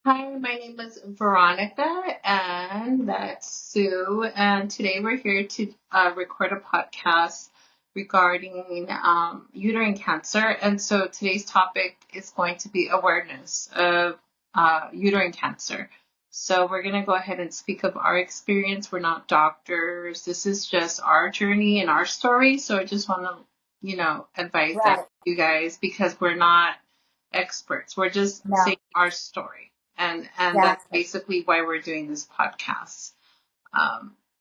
Hi, my name is Veronica, and that's Sue. And today we're here to record a podcast regarding uterine cancer. And so today's topic is going to be awareness of uterine cancer. So we're going to go ahead and speak of our experience. We're not doctors. This is just our journey and our story. So I just want to, advise that Right. you guys because we're not experts. We're just No, saying our story. And that's exactly. basically why we're doing this podcast.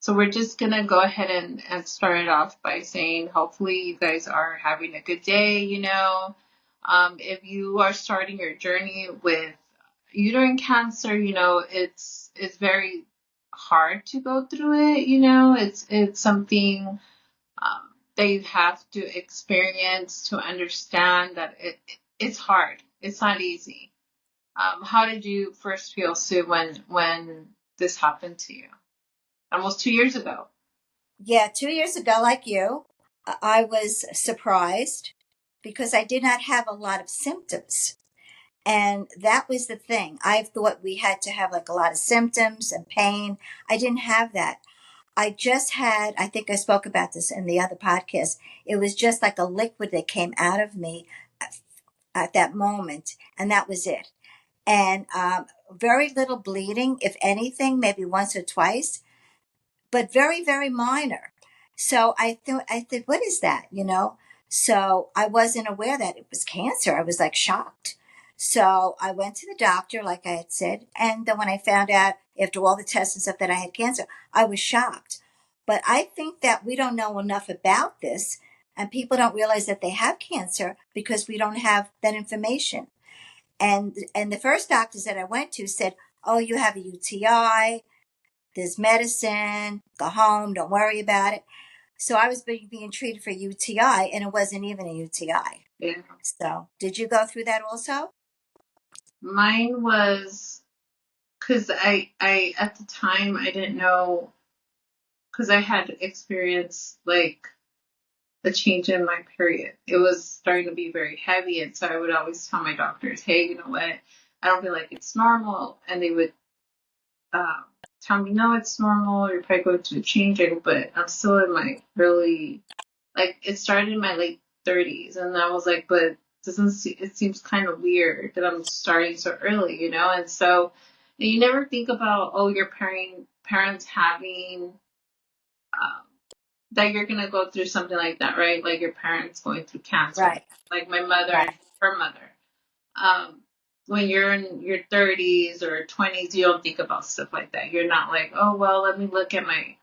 So we're just gonna go ahead and start it off by saying hopefully you guys are having a good day, if you are starting your journey with uterine cancer, it's very hard to go through it, it's something that you have to experience to understand that it's hard. It's not easy. How did you first feel, Sue, when this happened to you? Almost 2 years ago. Yeah, 2 years ago, like you, I was surprised because I did not have a lot of symptoms. And that was the thing. I thought we had to have like a lot of symptoms and pain. I didn't have that. I just had, I think I spoke about this in the other podcast. It was just like a liquid that came out of me at that moment, and that was it. And very little bleeding, if anything, maybe once or twice, but very, very minor. So I thought, what is that? So I wasn't aware that it was cancer. I was like shocked. So I went to the doctor, like I had said. And then when I found out after all the tests and stuff that I had cancer, I was shocked. But I think that we don't know enough about this, and people don't realize that they have cancer because we don't have that information. And the first doctors that I went to said, "Oh, you have a UTI. There's medicine. Go home. Don't worry about it." So I was being treated for UTI, and it wasn't even a UTI. Yeah. So did you go through that also? Mine was because I at the time I didn't know because I had experienced like a change in my period. It was starting to be very heavy, and so I would always tell my doctors, "Hey, you know what? I don't feel like it's normal," and they would uh, tell me, "No, it's normal. You're probably going through changing," but I'm still in my early like it started in my late 30s, and I was like, but it seems kind of weird that I'm starting so early, and so and you never think about, oh, your parents having um, that you're gonna go through something like that, right? Like your parents going through cancer, Right, like my mother right, and her mother. um, when you're in your 30s or 20s, you don't think about stuff like that. You're not like, oh, well, let me look at my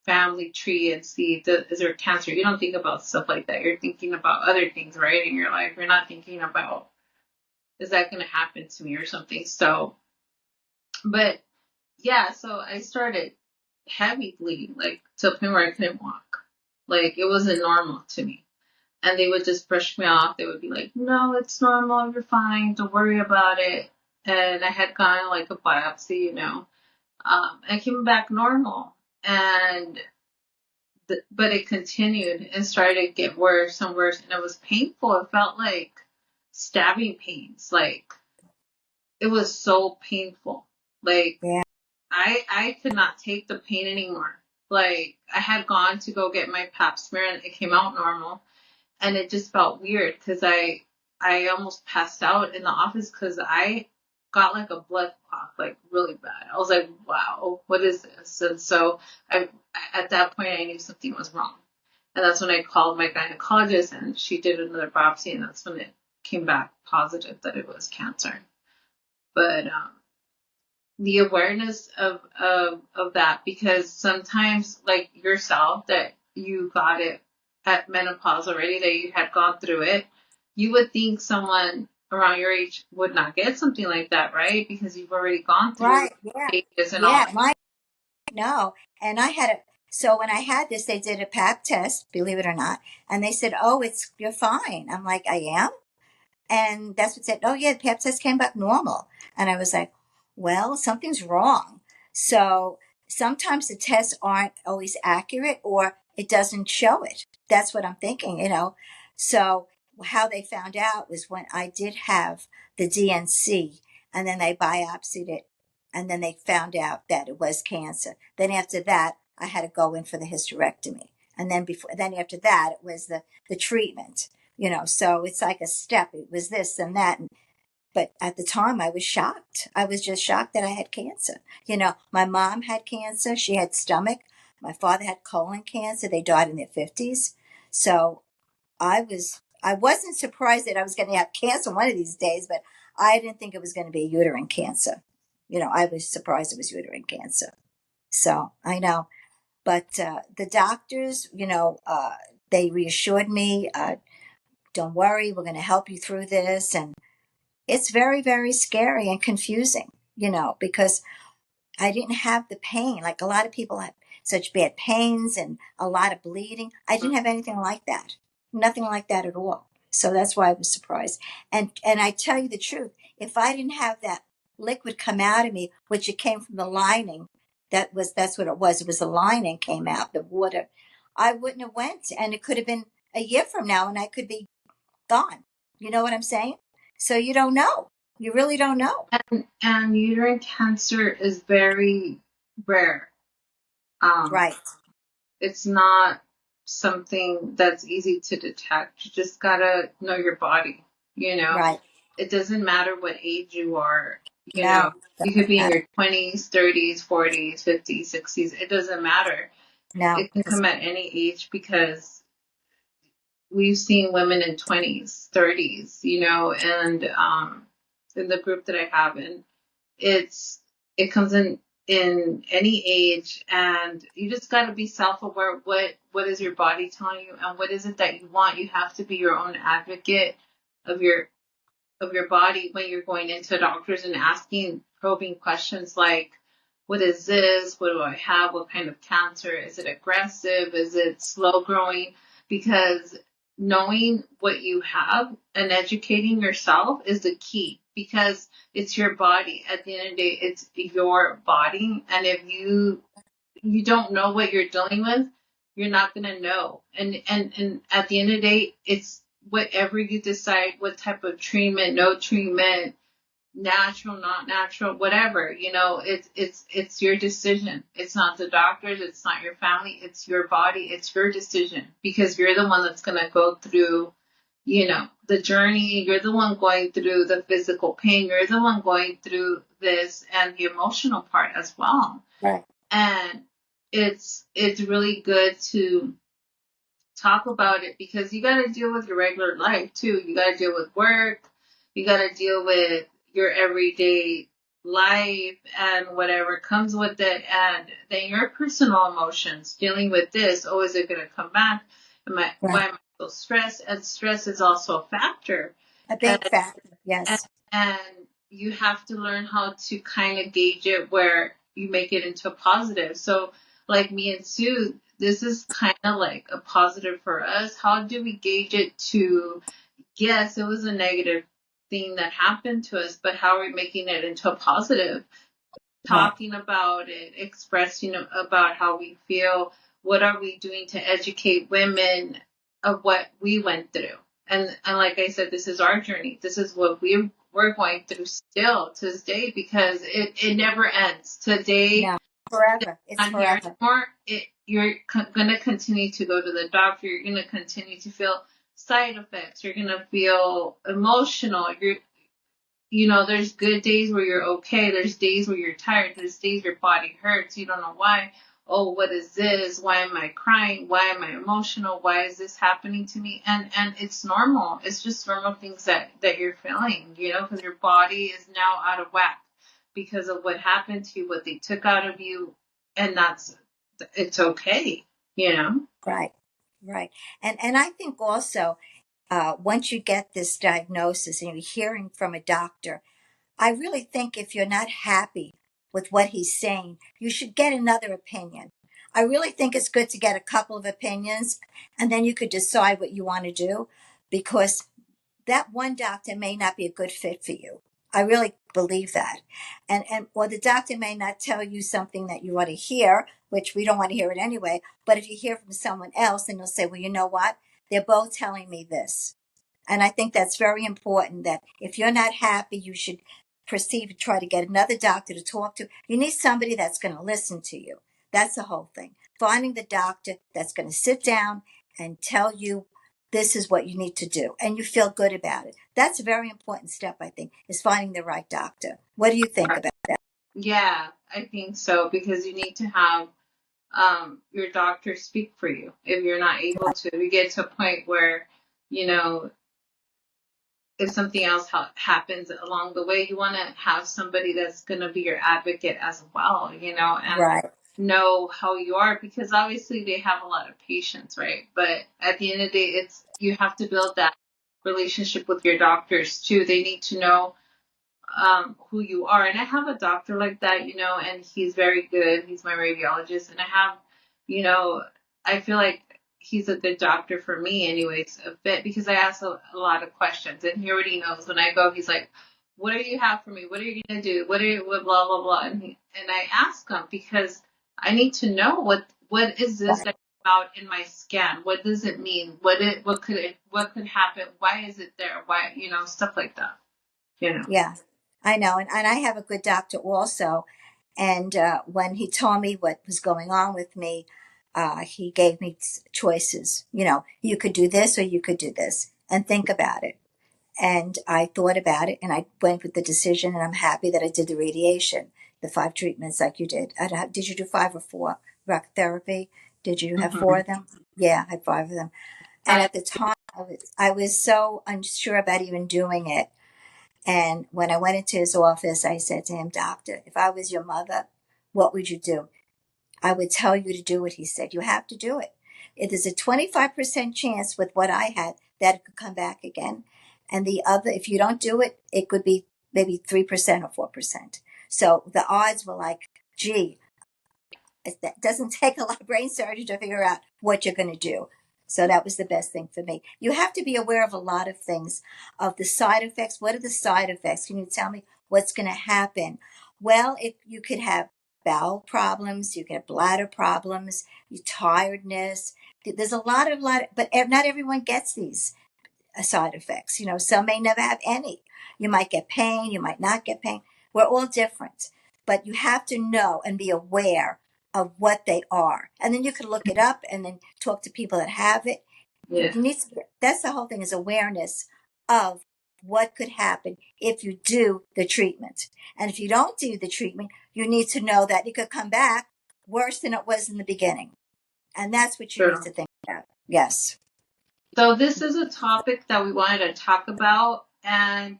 family tree and see is there cancer. You don't think about stuff like that. You're thinking about other things, right, in your life. You're not thinking about, is that going to happen to me or something. So, but yeah, so I started heavy bleeding, like to the point where I couldn't walk. Like it wasn't normal to me. And they would just brush me off. They would be like, no, it's normal. You're fine. Don't worry about it. And I had gotten like a biopsy, and came back normal. And, but it continued and started to get worse and worse. And it was painful. It felt like stabbing pains. Like it was so painful. Like yeah, I could not take the pain anymore. Like I had gone to go get my pap smear and it came out normal, and it just felt weird because I almost passed out in the office because I got like a blood clot, like really bad. I was like, wow, what is this? And so I at that point I knew something was wrong, and that's when I called my gynecologist, and she did another biopsy, and that's when it came back positive that it was cancer. But the awareness of that, because sometimes like yourself that you got it at menopause already, that you had gone through it, you would think someone around your age would not get something like that, right? Because you've already gone through right, yeah, stages and all. yeah. My no, and I had a. So when I had this, they did a pap test, believe it or not, and they said, "Oh, it's you're fine." I'm like, "I am," and that's what said, "Oh yeah, the pap test came back normal," and I was like, "Well, something's wrong." So sometimes the tests aren't always accurate, or it doesn't show it. That's what I'm thinking. So how they found out was when I did have the DNC, and then they biopsied it, and then they found out that it was cancer. Then after that, I had to go in for the hysterectomy, and then after that, it was the treatment. So it's like a step. It was this and that, but at the time, I was shocked. I was just shocked that I had cancer. My mom had cancer. She had stomach. My father had colon cancer. They died in their 50s. So I wasn't surprised that I was going to have cancer one of these days, but I didn't think it was going to be uterine cancer. I was surprised it was uterine cancer. So I know. But the doctors, they reassured me, don't worry, we're going to help you through this. And it's very, very scary and confusing, because I didn't have the pain. Like a lot of people have such bad pains and a lot of bleeding. I didn't have anything like that. Nothing like that at all. So that's why I was surprised. And I tell you the truth, if I didn't have that liquid come out of me, which it came from the lining, that's what it was. It was the lining came out, the water. I wouldn't have went, and it could have been a year from now, and I could be gone. You know what I'm saying? So you don't know. You really don't know. And uterine cancer is very rare. Um, Right. it's not something that's easy to detect. You just gotta know your body, you know. Right. It doesn't matter what age you are, you know. No, You could doesn't be in matter. your 20s, 30s, 40s, 50s, 60s. It doesn't matter. No, It can come at any age because we've seen women in 20s, 30s, and in the group that I have, and it comes in any age, and you just got to be self-aware. What is your body telling you, and what is it that you want? You have to be your own advocate of your body when you're going into doctors and asking probing questions like, what is this? What do I have? What kind of cancer? Is it aggressive? Is it slow growing? Because knowing what you have and educating yourself is the key, because it's your body. At the end of the day, it's your body. And if you don't know what you're dealing with, you're not going to know. And at the end of the day, it's whatever you decide, what type of treatment, no treatment, natural, not natural, whatever, it's your decision. It's not the doctors, it's not your family, it's your body, it's your decision, because you're the one that's going to go through, the journey. You're the one going through the physical pain. You're the one going through this and the emotional part as well. right, And it's really good to talk about it, because you got to deal with your regular life too. You got to deal with work. You got to deal with your everyday life and whatever comes with it. And then your personal emotions, dealing with this. Oh, is it going to come back? Why right. am I so stressed? And stress is also a factor. A And, big factor. and, Yes. and you have to learn how to kind of gauge it where you make it into a positive. So like me and Sue, this is kind of like a positive for us. How do we gauge it to, yes, it was a negative thing that happened to us, but how are we making it into a positive? Right. Talking about it, expressing about how we feel. What are we doing to educate women of what we went through? And like I said, this is our journey. This is what we're going through still to this day, because it never ends. Today, No. Forever. It's not here forever. anymore. You're going to continue to go to the doctor. You're going to continue to feel side effects. You're going to feel emotional. There's good days where you're okay. There's days where you're tired. There's days your body hurts. You don't know why. Oh, what is this? Why am I crying? Why am I emotional? Why is this happening to me? And it's normal. It's just normal things that you're feeling, because your body is now out of whack because of what happened to you, what they took out of you, and it's okay, you know. Right. Right. And I think also, once you get this diagnosis and you're hearing from a doctor, I really think if you're not happy with what he's saying, you should get another opinion. I really think it's good to get a couple of opinions, and then you could decide what you want to do, because that one doctor may not be a good fit for you. I really believe that. And or the doctor may not tell you something that you want to hear, which we don't want to hear it anyway. But if you hear from someone else, then you'll say, well, you know what? They're both telling me this. And I think that's very important, that if you're not happy, you should proceed to try to get another doctor to talk to. You need somebody that's going to listen to you. That's the whole thing. Finding the doctor that's going to sit down and tell you this is what you need to do and you feel good about it. That's a very important step, I think, is finding the right doctor. What do you think about that? Yeah, I think so, because you need to have your doctor speak for you. If you're not able to, you get to a point where, you know, if something else happens along the way, you want to have somebody that's going to be your advocate as well, and Right. know how you are, because obviously they have a lot of patience, right? But at the end of the day, you have to build that relationship with your doctors too. They need to know who you are. And I have a doctor like that, and he's very good. He's my radiologist. And I have, you know, I feel like he's a good doctor for me anyways, a bit, because I ask a lot of questions and he already knows when I go, he's like, what do you have for me? What are you going to do? What blah, blah, blah. And I ask him because I need to know what is this Right. that out in my scan? What does it mean? What could happen? Why is it there? Why, stuff like that, you know? Yeah, I know. And I have a good doctor also. And when he told me what was going on with me, he gave me choices. You could do this or you could do this and think about it. And I thought about it and I went with the decision. And I'm happy that I did the radiation, the 5 treatments like you did. Did you do 5 or 4? Rock therapy? Did you have 4 Mhm. of them? Yeah, I had 5 of them. And I at the time, I was so unsure about even doing it. And when I went into his office, I said to him, Doctor, if I was your mother, what would you do? I would tell you to do it. He said, you have to do it. It is a 25% chance with what I had that it could come back again. And the other, if you don't do it, it could be maybe 3% or 4%. So the odds were like, gee, it doesn't take a lot of brain surgery to figure out what you're going to do. So that was the best thing for me. You have to be aware of a lot of things, of the side effects. What are the side effects? Can you tell me what's going to happen? Well, you could have bowel problems, you could have bladder problems, tiredness. There's but not everyone gets these side effects. Some may never have any. You might get pain, you might not get pain. We're all different, but you have to know and be aware of what they are. And then you can look it up and then talk to people that have it. You Yeah, need to, that's the whole thing is awareness of what could happen if you do the treatment. And if you don't do the treatment, you need to know that it could come back worse than it was in the beginning. And that's what you need true. to think about. Yes. So this is a topic that we wanted to talk about, and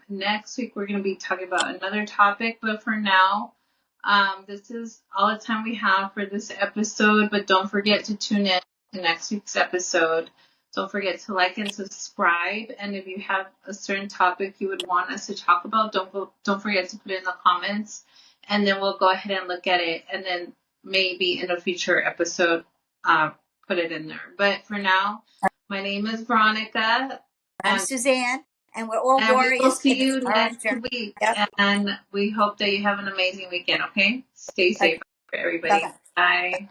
next week we're going to be talking about another topic. But for now, this is all the time we have for this episode. But don't forget to tune in to next week's episode. Don't forget to like and subscribe. And if you have a certain topic you would want us to talk about, don't forget to put it in the comments, and then we'll go ahead and look at it, and then maybe in a future episode, uh, put it in there. But for now. My name is Veronica, I'm and Suzanne, and we're all and we will warriors see in this you orange next journey. week. Yep. And we hope that you have an amazing weekend. Okay, stay safe Okay. for Bye everybody. bye. Bye.